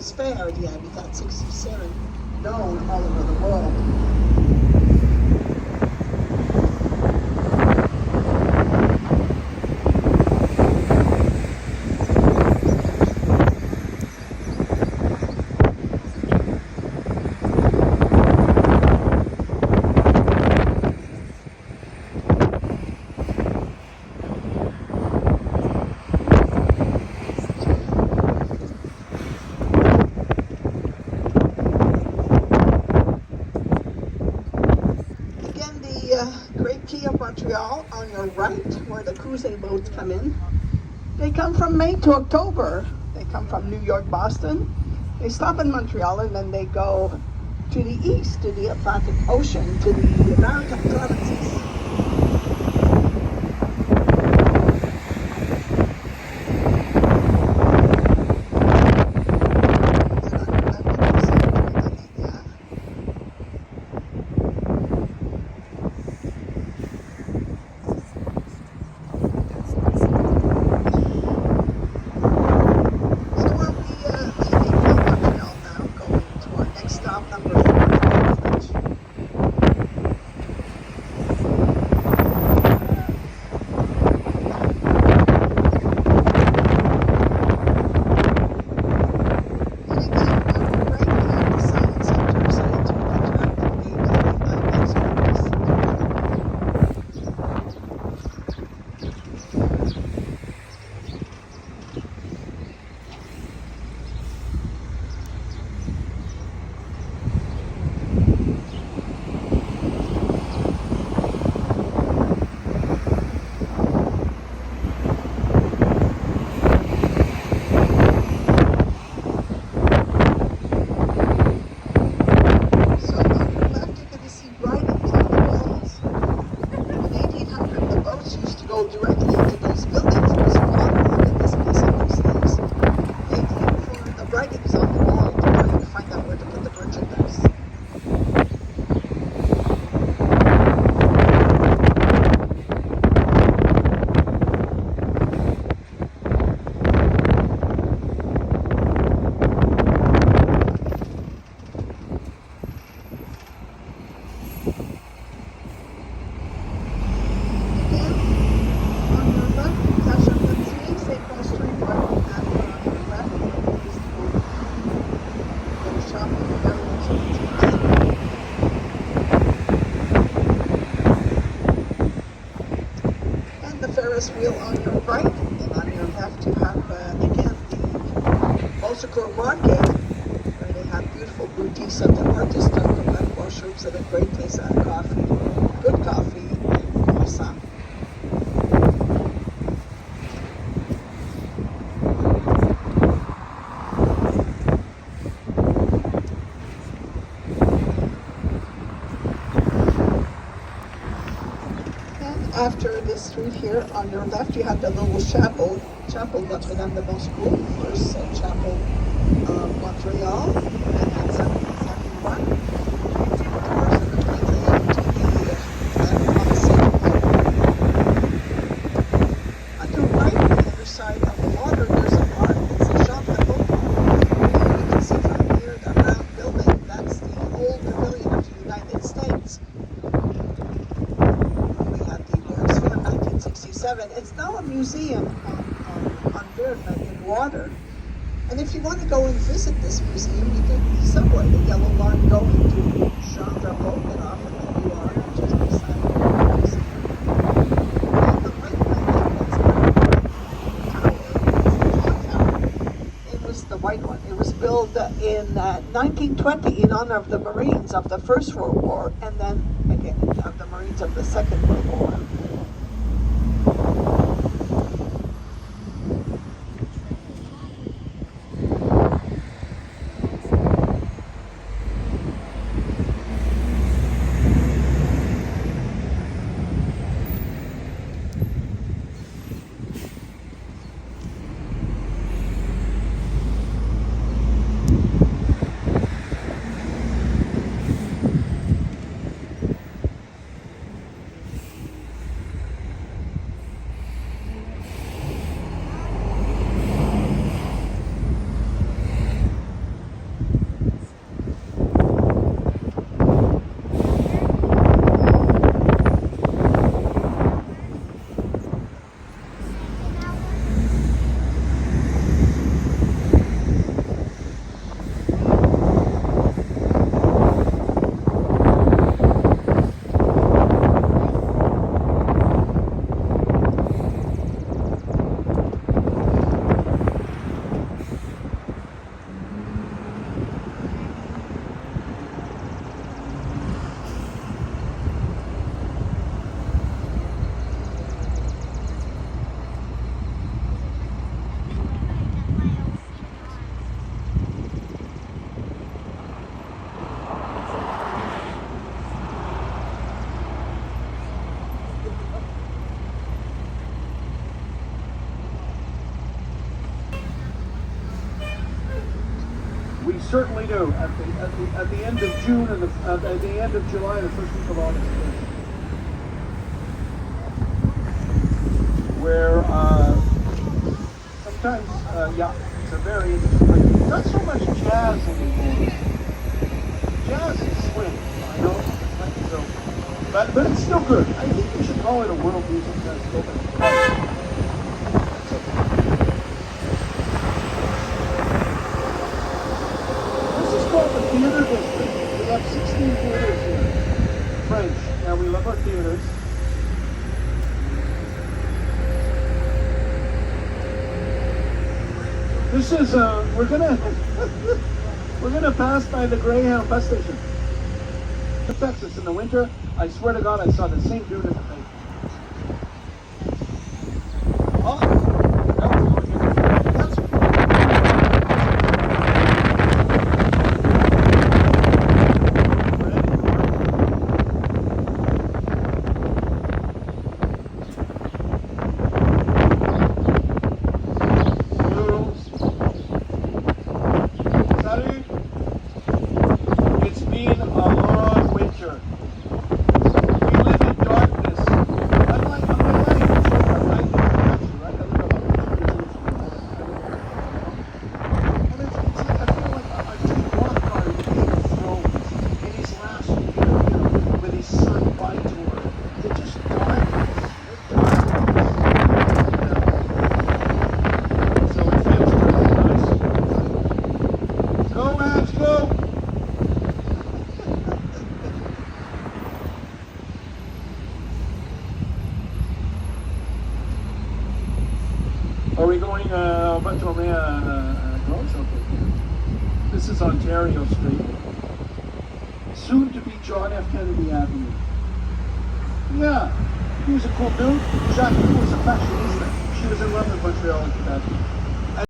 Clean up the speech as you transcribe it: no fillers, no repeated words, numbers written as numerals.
World's Fair, the Habitat 67, known all over the world. Great Quay of Montreal on your right, where the cruising boats come in. They come from May to October. They come from New York, Boston. They stop in Montreal and then they go to the east, to the Atlantic Ocean, to the Maritime provinces. Wheel on your right, and on your left you have again the Bolshacore Market, where they have beautiful boutiques of the artists of the web washrooms and a great place of coffee, good coffee and croissant. After this street here, on your left, you have the little chapel Notre-Dame de Moscou, first chapel of Montreal, and that's 1771. Doors of the pavilion to the left on the second floor. On your right, on the other side of the water, there's a park. It's a shop that and you can see from here the round building. That's the old pavilion of the United States. It's now a museum on Verdun in water. And if you want to go and visit this museum, you take the subway, the yellow line going to Şehirde, get off, and then you are just beside the museum. And the right tower, it was the white one. It was built in 1920 in honor of the Marines of the First World War, and then again of the Marines of the Second World War. We certainly do. At the end of June and at the end of July, the first week of August, where sometimes, yeah, it's a very interesting. Not so much jazz anymore. Jazz is swing, I know. So, but it's still good. I think we should call it a world music festival. This is called the Theater District. We have 16 theaters here. French. Now we love our theaters. This is we're gonna pass by the Greyhound bus station. Texas in the winter, I swear to God, I saw the same dude in the face. Oh, that's Salut. It's been a long winter. We live in darkness. Unlike my life, actually, right? I live about 2 years and I feel like I just walked by Game of Thrones in his last year, with his son Vitor. They're just darkness. So it feels really nice. Go, Abs, go! Are we going This is Ontario Street. Soon to be John F. Kennedy Avenue. Yeah, he was a cool dude. Jackie was a fashionista. She was in love with Montreal and Quebec.